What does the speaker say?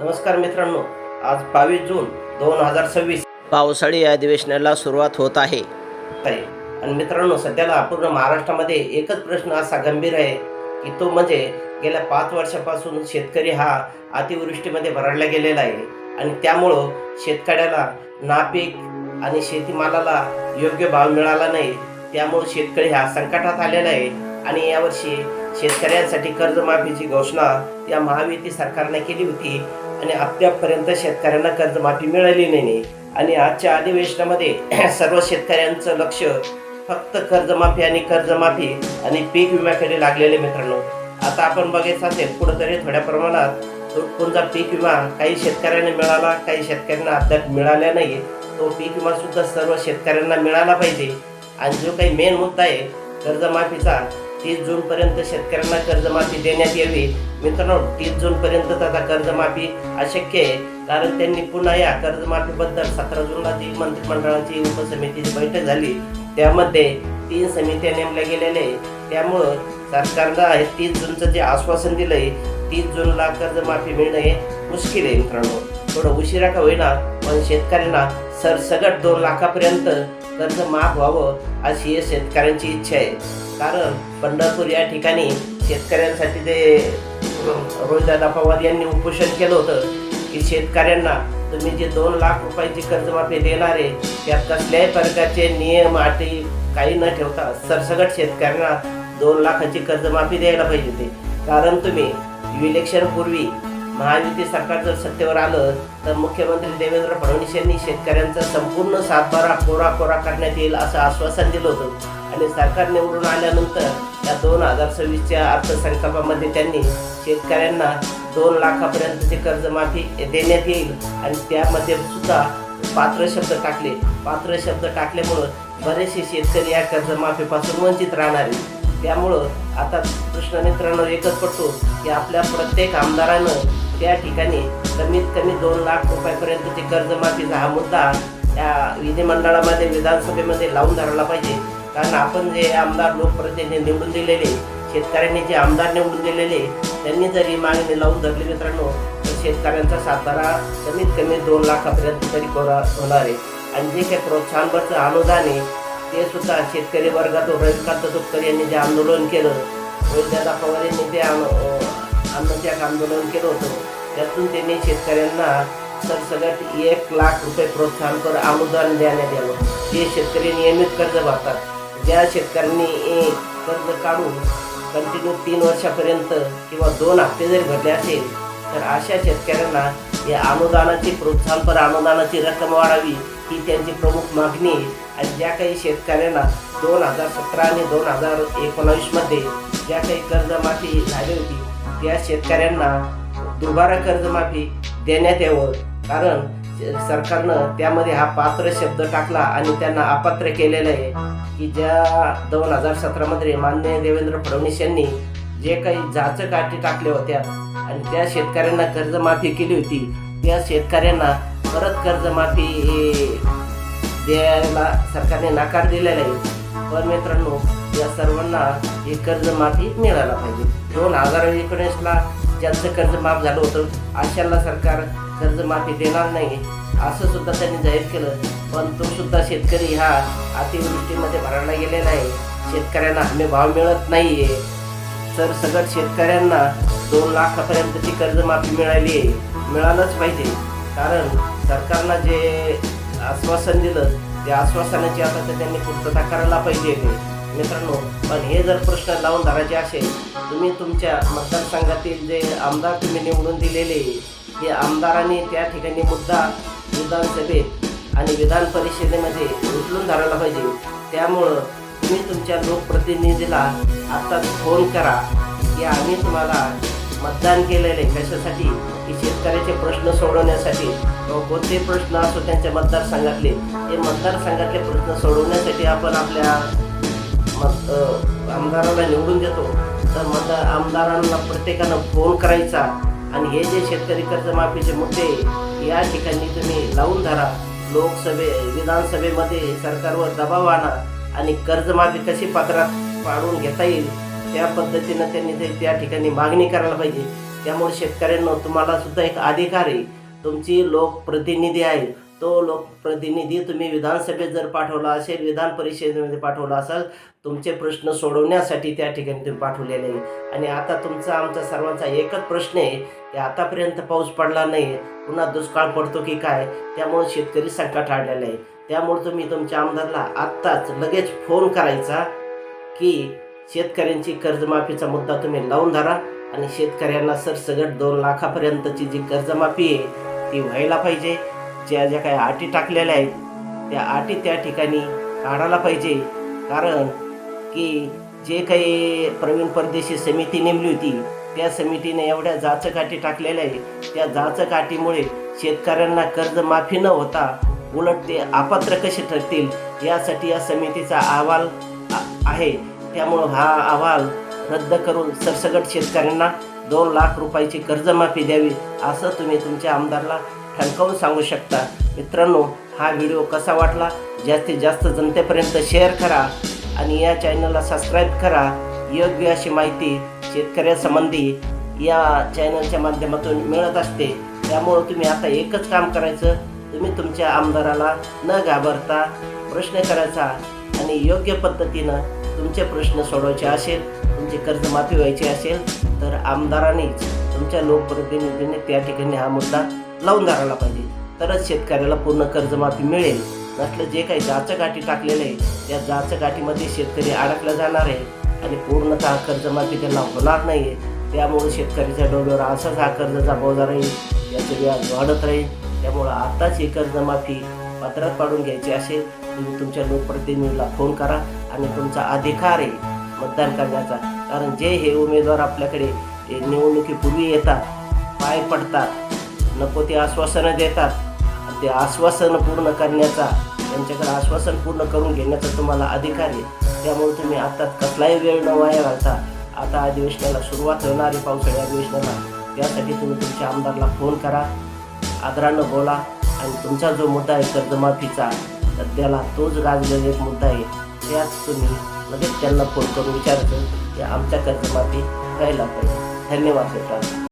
नमस्कार मित्रांनो, आज 22 जून 2026 पावसाळी अधिवेशनाला सुरुवात होत आहे. आणि मित्रांनो, सध्याला पूर्ण महाराष्ट्रामध्ये एकच प्रश्न असा गंभीर आहे की तो म्हणजे गेल्या 5 वर्षापासून शेतकरी हा अतिवृष्टीमध्ये भरडला गेलेला आहे आणि त्यामुळं शेतकऱ्याला नापीक आणि शेतीमालाला योग्य भाव मिळाला नाही. त्यामुळे शेतकरी हा संकटात आलेला आहे आणि यावर्षी शेतकऱ्यांसाठी कर्जमाफीची घोषणा या महायुती सरकारने केली होती आणि अद्यापपर्यंत शेतकऱ्यांना कर्जमाफी मिळाली नाही. आणि आजच्या अधिवेशनामध्ये सर्व शेतकऱ्यांचं लक्ष फक्त कर्जमाफी आणि पीक विम्याकडे लागलेले. मित्रांनो, आता आपण बघायचं असेल कुठंतरी थोड्या प्रमाणात तुटपुंजा पीक विमा काही शेतकऱ्यांना मिळाला, काही शेतकऱ्यांना अद्याप मिळाला नाही. तो पीक विमा सुद्धा सर्व शेतकऱ्यांना मिळाला पाहिजे. आणि जो काही मेन मुद्दा आहे कर्जमाफीचा, 30 जूनपर्यंत शेतकऱ्यांना कर्जमाफी देण्यात यावी. मित्रांनो, 30 जूनपर्यंत आता कर्जमाफी अशक्य आहे, कारण त्यांनी पुन्हा या कर्जमाफीबद्दल 17 जूनला जी मंत्रिमंडळाची उपसमितीची बैठक झाली त्यामध्ये 3 समित्या नेमल्या गेलेल्या आहे. त्यामुळं सरकारनं हे 30 जूनचं जे आश्वासन दिलं आहे, 30 जूनला कर्जमाफी मिळणं हे मुश्किल आहे. मित्रांनो, थोडं उशिरा का होईना पण शेतकऱ्यांना सरसगट 2 लाखापर्यंत कर्ज माफ व्हावं अशी हे शेतकऱ्यांची इच्छा आहे. कारण पंढरपूर या ठिकाणी शेतकऱ्यांसाठी ते रोहिदादा पवार यांनी उपोषण केलं होतं की शेतकऱ्यांना तुम्ही जे 2 लाख रुपयाची कर्जमाफी देणार आहे त्यात कसल्याही प्रकारचे नियम अटी काही न ठेवता सरसगट शेतकऱ्यांना 2 लाखाची कर्जमाफी द्यायला पाहिजे ते. कारण तुम्ही इलेक्शन पूर्वी महायुती सरकार जर सत्तेवर आलं तर मुख्यमंत्री देवेंद्र फडणवीस यांनी शेतकऱ्यांचा संपूर्ण सातबारा कोरा करण्यात येईल असं आश्वासन दिलं होतं. आणि सरकार निवडून आल्यानंतर या 2026च्या अर्थसंकल्पामध्ये त्यांनी शेतकऱ्यांना 2 लाखापर्यंतची कर्जमाफी देण्यात येईल आणि त्यामध्ये सुद्धा पात्र शब्द टाकल्यामुळं बरेचसे शेतकरी या कर्जमाफीपासून वंचित राहणार आहेत. त्यामुळं आता प्रश्न मित्रांनो एकच पडतो की आपल्या प्रत्येक आमदारानं त्या ठिकाणी कमीत कमी 2 लाख रुपयापर्यंतची कर्जमाफीचा हा मुद्दा या विधिमंडळामध्ये विधानसभेमध्ये लावून धरला पाहिजे. कारण आपण जे आमदार लोकप्रतिनिधी निवडून दिलेले, शेतकऱ्यांनी जे आमदार निवडून दिलेले, त्यांनी जर ही मागणी लावून धरली मित्रांनो तर शेतकऱ्यांचा सातबारा कमीत कमी 2 लाखापर्यंत तरी कोरा होणार आहे. आणि जे काही प्रोत्साहनपत्र अनुदान आहे ते सुद्धा शेतकरी वर्गात रविकांत तुपकर यांनी जे आंदोलन केलं, रोहिदादा पवार यांनी ते अन्नत्याग आंदोलन केलं होतं, त्यातून त्यांनी शेतकऱ्यांना सरसगट 1 लाख रुपये प्रोत्साहनपर अनुदान देण्यात यावं. जे शेतकरी नियमित कर्ज भरतात, ज्या शेतकऱ्यांनी कर्ज काढून कंटिन्यू 3 वर्षापर्यंत किंवा 2 हप्ते जरी भरले असेल तर अशा शेतकऱ्यांना या प्रोत्साहनपर अनुदानाची रक्कम वाढावी ही त्यांची प्रमुख मागणी आहे. आणि ज्या काही शेतकऱ्यांना 2017 आणि 2019मध्ये ज्या काही कर्जमाफी झाली होती त्या शेतकऱ्यांना दुबारा कर्जमाफी देण्यात यावं. कारण सरकारनं त्यामध्ये हा पात्र शब्द टाकला आणि त्यांना अपात्र केलेलं आहे की ज्या 2017मध्ये माननीय देवेंद्र फडणवीस यांनी जे काही जाचक अटी टाकल्या होत्या आणि त्या शेतकऱ्यांना कर्जमाफी केली होती, त्या शेतकऱ्यांना परत कर्जमाफी द्यायला सरकारने नकार दिलेला आहे. पण मित्रांनो, या सर्वांना ही कर्जमाफी मिळायला पाहिजे. 2019ला ज्यांचं कर्ज माफ झालं होतं अशांना सरकार कर्जमाफी देणार नाही असं सुद्धा त्यांनी जाहीर केलं. पण तो सुद्धा शेतकरी हा अतिवृष्टीमध्ये भरडला गेलेला आहे. शेतकऱ्यांना हमी भाव मिळत नाही आहे. सरसगट शेतकऱ्यांना 2 लाखापर्यंतची कर्जमाफी मिळालंच पाहिजे. कारण सरकारनं जे आश्वासन दिलं त्या आश्वासनाची आता त्यांनी पूर्तता करायला पाहिजे मित्रांनो. पण हे जर प्रश्न लावून धरायचे असेल, तुम्ही तुमच्या मतदारसंघातील जे आमदार तुम्ही निवडून दिलेले हे आमदारांनी त्या ठिकाणी मुद्दा विधानसभेत आणि विधान परिषदेमध्ये उचलून धरायला पाहिजे. त्यामुळं तुम्ही तुमच्या लोकप्रतिनिधीला आत्ताच फोन करा की आम्ही तुम्हाला मतदान केलेलं आहे कशासाठी की शेतकऱ्याचे प्रश्न सोडवण्यासाठी. कोणते प्रश्न असो त्यांच्या मतदारसंघातले, हे मतदारसंघातले प्रश्न सोडवण्यासाठी आपण आपल्या आमदाराला निवडून देतो. तर आमदारांना प्रत्येकानं फोन करायचा आणि हे जे शेतकरी कर्जमाफीचे मुद्दे या ठिकाणी तुम्ही लावून धरा. विधानसभेमध्ये सरकारवर दबाव आणा आणि कर्जमाफी कशी पत्रात पाडून घेता येईल त्या पद्धतीनं त्यांनी त्या ठिकाणी मागणी करायला पाहिजे. त्यामुळे शेतकऱ्यांना तुम्हाला सुद्धा एक अधिकार आहे, तुमची लोकप्रतिनिधी आहे, तो लोकप्रतिनिधी तुम्ही विधानसभेत जर पाठवला असेल, विधान परिषदेमध्ये पाठवला असेल, तुमचे प्रश्न सोडवण्यासाठी त्या ठिकाणी तुम्ही पाठवलेले आहे. आणि आता तुमचा आमचा सर्वांचा एकच प्रश्न आहे की आतापर्यंत पाऊस पडला नाही, पुन्हा दुष्काळ पडतो की काय, त्यामुळे शेतकरी संकट आलेलं आहे. त्यामुळे तुम्ही तुमच्या आमदारला आत्ताच लगेच फोन करायचा की शेतकऱ्यांची कर्जमाफीचा मुद्दा तुम्ही लावून धरा आणि शेतकऱ्यांना सरसगट 2 लाखापर्यंतची जी कर्जमाफी आहे ती व्हायला पाहिजे. ज्या काही अटी टाकलेल्या आहेत त्या अटी त्या ठिकाणी काढायला पाहिजे. कारण की जे काही प्रवीण परदेशी समिती नेमली होती त्या समितीने एवढ्या जाचकाठी टाकलेल्या आहे, त्या जाचकाठीमुळे शेतकऱ्यांना कर्जमाफी न होता उलट ते अपात्र कसे ठरतील यासाठी या समितीचा अहवाल आहे. त्यामुळं हा अहवाल रद्द करून सरसगट शेतकऱ्यांना 2 लाख रुपयाची कर्जमाफी द्यावी असं तुम्ही तुमच्या आमदारला ठणकावून सांगू शकता. मित्रांनो, हा व्हिडिओ कसा वाटला जास्तीत जास्त जनतेपर्यंत शेअर करा आणि या चॅनलला सबस्क्राईब करा. योग्य अशी माहिती शेतकऱ्यासंबंधी या चॅनलच्या माध्यमातून मिळत असते. त्यामुळं तुम्ही आता एकच काम करायचं, तुम्ही तुमच्या आमदाराला न घाबरता प्रश्न करायचा आणि योग्य पद्धतीनं तुमचे प्रश्न सोडवायचे असेल, तुमची कर्जमाफी व्हायची असेल तर आमदारांनीच तुमच्या लोकप्रतिनिधींनी त्या ठिकाणी हा मुद्दा लावून धरायला पाहिजे, तरच शेतकऱ्याला पूर्ण कर्जमाफी मिळेल. नसलं जे काही जाचकाठी टाकलेलं आहे त्या जाचकाठीमध्ये शेतकरी अडकला जाणार आहे आणि पूर्णतः कर्जमाफी त्यांना होणार नाही आहे. त्यामुळे शेतकऱ्याच्या डोक्यावर असाच हा कर्जाचा बोजा राहील, याचं व्याज वाढत राहील. त्यामुळं आताच ही कर्जमाफी पत्रात पाडून घ्यायची असेल तुम्ही तुमच्या लोकप्रतिनिधीला फोन करा आणि तुमचा अधिकार आहे मतदान करण्याचा. कारण जे हे उमेदवार आपल्याकडे निवडणुकीपूर्वी येतात, पाय पडतात, नको ते आश्वासनं देतात आणि ते आश्वासनं पूर्ण करण्याचा, त्यांच्याकडे आश्वासन पूर्ण करून घेण्याचा तुम्हाला अधिकार आहे. त्यामुळे तुम्ही आता कसलाही वेळ न वाया घालता आता अधिवेशनाला सुरुवात होणारी पावसाळी अधिवेशनाला, त्यासाठी तुम्ही तुमच्या आमदारला फोन करा, आदरानं बोला आणि तुमचा जो मुद्दा आहे कर्जमाफीचा सध्याला तोच गाजलेला एक मुद्दा आहे, त्यात तुम्ही लगेच त्यांना फोन करून विचारायचं की आमच्या कर्जमाफी व्हायला पाहिजे. धन्यवाद मित्रांनो.